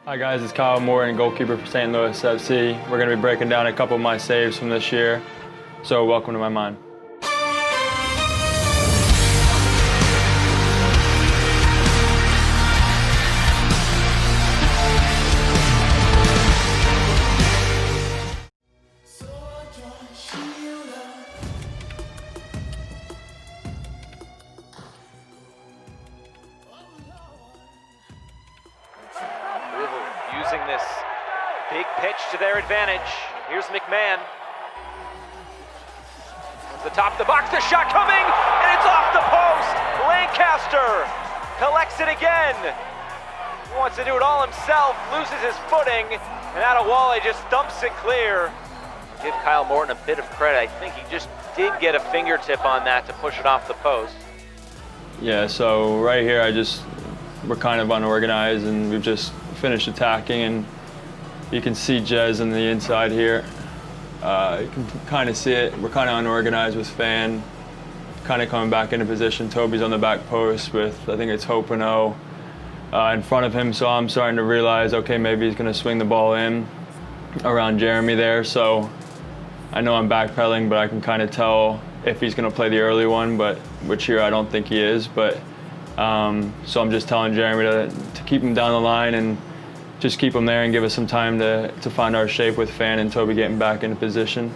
Hi guys, it's Kyle Morton, goalkeeper for St. Louis FC. We're going to be breaking down a couple of my saves from this year, so welcome to my mind. Using this big pitch to their advantage. Here's McMahon. At the top of the box, the shot coming, and it's off the post. Lancaster collects it again. He wants to do it all himself, loses his footing, and Adewale just dumps it clear. Give Kyle Morton a bit of credit. I think he just did get a fingertip on that to push it off the post. Yeah, so right here we're kind of unorganized and we've just finished attacking, and you can see Jez on the inside here. You can kind of see it. We're kind of unorganized with Fan kind of coming back into position. Toby's on the back post with, I think it's Hopino in front of him, so I'm starting to realize, okay, maybe he's going to swing the ball in around Jeremy there. So I know I'm backpedaling, but I can kind of tell if he's going to play the early one, which here I don't think he is. But so I'm just telling Jeremy to keep him down the line and just keep him there and give us some time to find our shape with Fan and Toby getting back into position.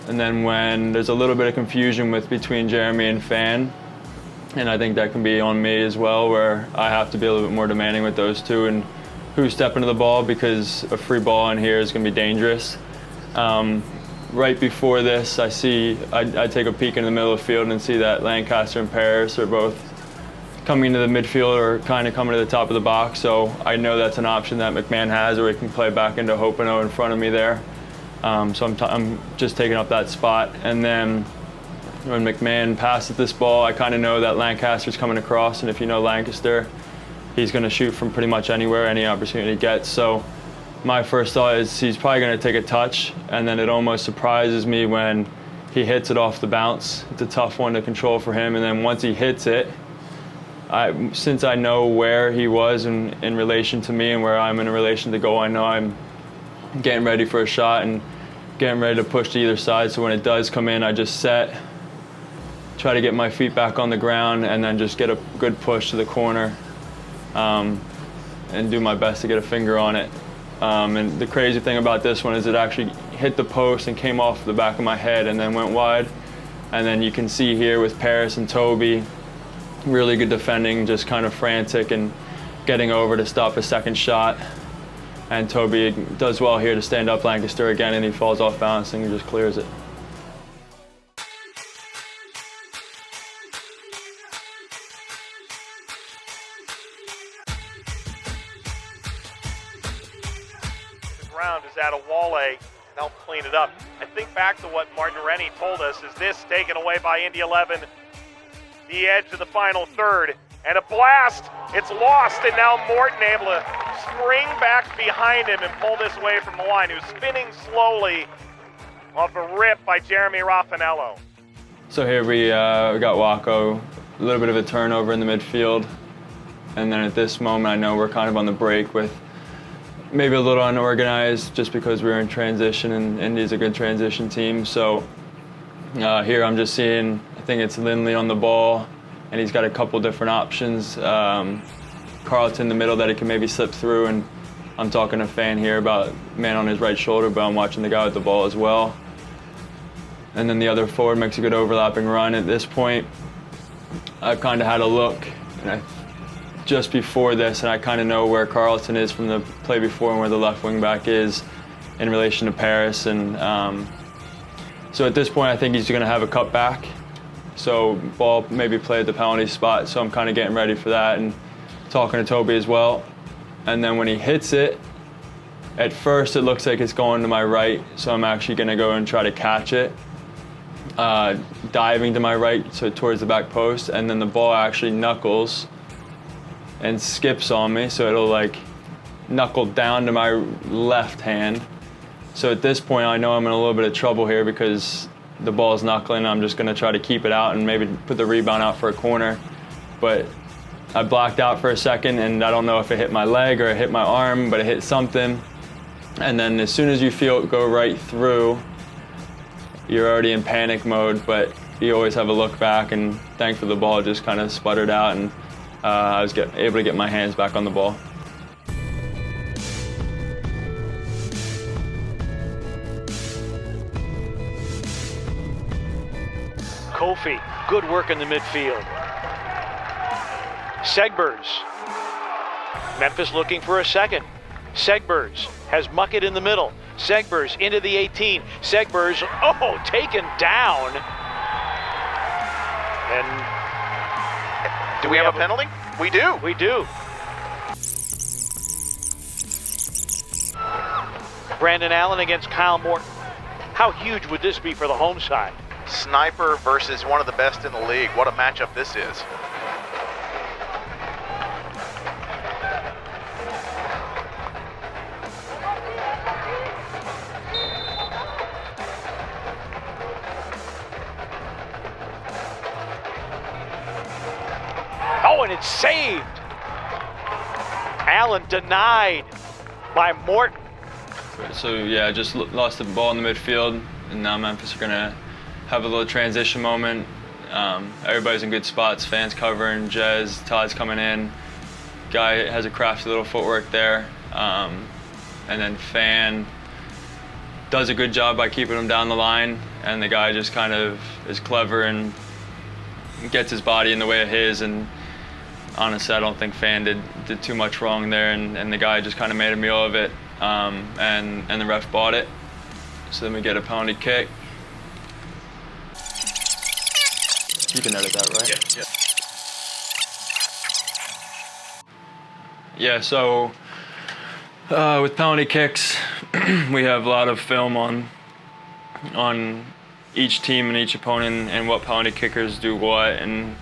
And then when there's a little bit of confusion between Jeremy and Fan, and I think that can be on me as well, where I have to be a little bit more demanding with those two and who's stepping to the ball, because a free ball in here is going to be dangerous. Right before this, I take a peek in the middle of the field and see that Lancaster and Paris are both coming to the midfield or kind of coming to the top of the box. So I know that's an option that McMahon has, or he can play back into Hopino in front of me there. So I'm just taking up that spot. And then when McMahon passes this ball, I kind of know that Lancaster's coming across, and if you know Lancaster, he's going to shoot from pretty much anywhere, any opportunity he gets. So my first thought is he's probably going to take a touch, and then it almost surprises me when he hits it off the bounce. It's a tough one to control for him, and then once he hits it, since I know where he was in relation to me and where I'm in relation to goal, I know I'm getting ready for a shot and getting ready to push to either side. So when it does come in, I just try to get my feet back on the ground, and then just get a good push to the corner and do my best to get a finger on it. And the crazy thing about this one is it actually hit the post and came off the back of my head and then went wide. And then you can see here with Paris and Toby, really good defending, just kind of frantic and getting over to stop a second shot. And Toby does well here to stand up Lancaster again, and he falls off balancing and just clears it. Round is Adewale. They'll clean it up. I think back to what Martin Rennie told us, is this taken away by Indy 11, the edge of the final third, and a blast. It's lost, and now Morton able to spring back behind him and pull this away from the line. He was spinning slowly off a rip by Jeremy Raffanello. So here we got Wacko, a little bit of a turnover in the midfield, and then at this moment I know we're kind of on the break with maybe a little unorganized just because we're in transition, and Indy's a good transition team. So here I'm just seeing, I think it's Lindley on the ball, and he's got a couple different options. Carlton in the middle that he can maybe slip through, and I'm talking to Fan here about man on his right shoulder, but I'm watching the guy with the ball as well. And then the other forward makes a good overlapping run. At this point, I've kind of had a look, and just before this, and I kind of know where Carlton is from the play before and where the left wing back is in relation to Paris. And so at this point, I think he's going to have a cut back. So ball maybe play at the penalty spot. So I'm kind of getting ready for that and talking to Toby as well. And then when he hits it, at first it looks like it's going to my right. So I'm actually going to go and try to catch it, diving to my right, so towards the back post. And then the ball actually knuckles and skips on me, so it'll like knuckle down to my left hand. So at this point I know I'm in a little bit of trouble here because the ball's knuckling. I'm just going to try to keep it out and maybe put the rebound out for a corner. But I blacked out for a second, and I don't know if it hit my leg or it hit my arm, but it hit something. And then as soon as you feel it go right through, you're already in panic mode, but you always have a look back, and thankfully the ball just kind of sputtered out, and I was able to get my hands back on the ball. Kofi, good work in the midfield. Segbers. Memphis looking for a second. Segbers has Muckett in the middle. Segbers into the 18. Segbers, taken down. And do we have a penalty? We do. We do. Brandon Allen against Kyle Morton. How huge would this be for the home side? Sniper versus one of the best in the league. What a matchup this is. Oh, and it's saved. Allen denied by Morton. So yeah, I just lost the ball in the midfield, and now Memphis are gonna have a little transition moment. Everybody's in good spots. Fans covering, Jez, Todd's coming in. Guy has a crafty little footwork there. And then Fan does a good job by keeping him down the line, and the guy just kind of is clever and gets his body in the way of his. And honestly, I don't think Fan did too much wrong there, and the guy just kind of made a meal of it, and the ref bought it. So then we get a penalty kick. You can edit that, right? Yeah, so with penalty kicks, we have a lot of film on each team and each opponent and what penalty kickers do what, and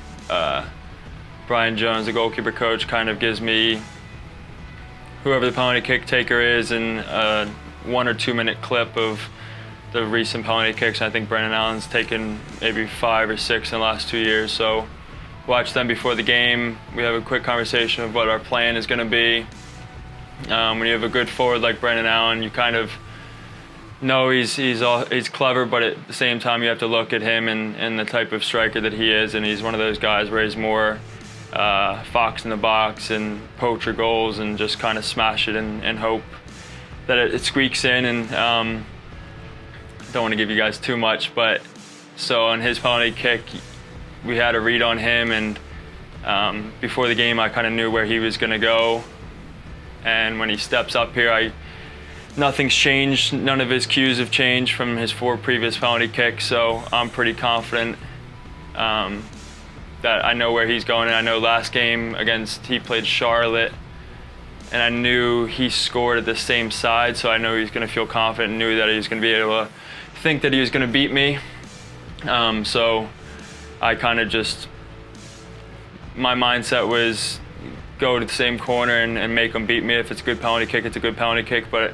Brian Jones, the goalkeeper coach, kind of gives me whoever the penalty kick taker is and a 1 or 2 minute clip of the recent penalty kicks. I think Brandon Allen's taken maybe 5 or 6 in the last 2 years. So watch them before the game. We have a quick conversation of what our plan is going to be. When you have a good forward like Brandon Allen, you kind of know he's clever, but at the same time you have to look at him and the type of striker that he is, and he's one of those guys where he's more fox in the box and poacher goals and just kind of smash it and hope that it squeaks in. And don't want to give you guys too much, but so on his penalty kick, we had a read on him, and before the game I kind of knew where he was going to go, and when he steps up here, nothing's changed. None of his cues have changed from his 4 previous penalty kicks, so I'm pretty confident that I know where he's going. And I know last game he played Charlotte, and I knew he scored at the same side, so I know he's going to feel confident and knew that he was going to be able to think that he was going to beat me. So I kind of my mindset was go to the same corner and make him beat me. If it's a good penalty kick, it's a good penalty kick, but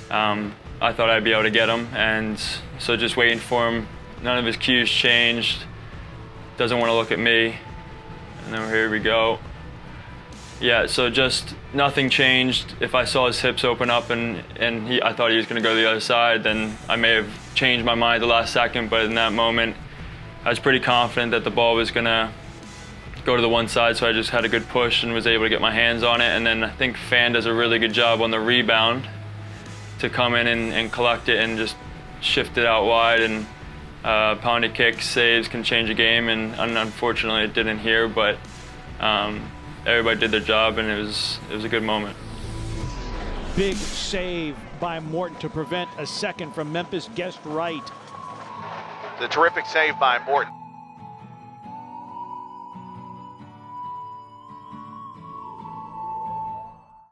I thought I'd be able to get him, and so just waiting for him. None of his cues changed. Doesn't want to look at me, and then here we go. Yeah, so just nothing changed. If I saw his hips open up and I thought he was going to go to the other side, then I may have changed my mind the last second, but in that moment I was pretty confident that the ball was going to go to the one side, so I just had a good push and was able to get my hands on it. And then I think Fan does a really good job on the rebound to come in and collect it and just shift it out wide, and penalty kick saves can change a game, and unfortunately it didn't here, but everybody did their job, and it was a good moment. Big save by Morton to prevent a second from Memphis. Guessed right. The terrific save by Morton.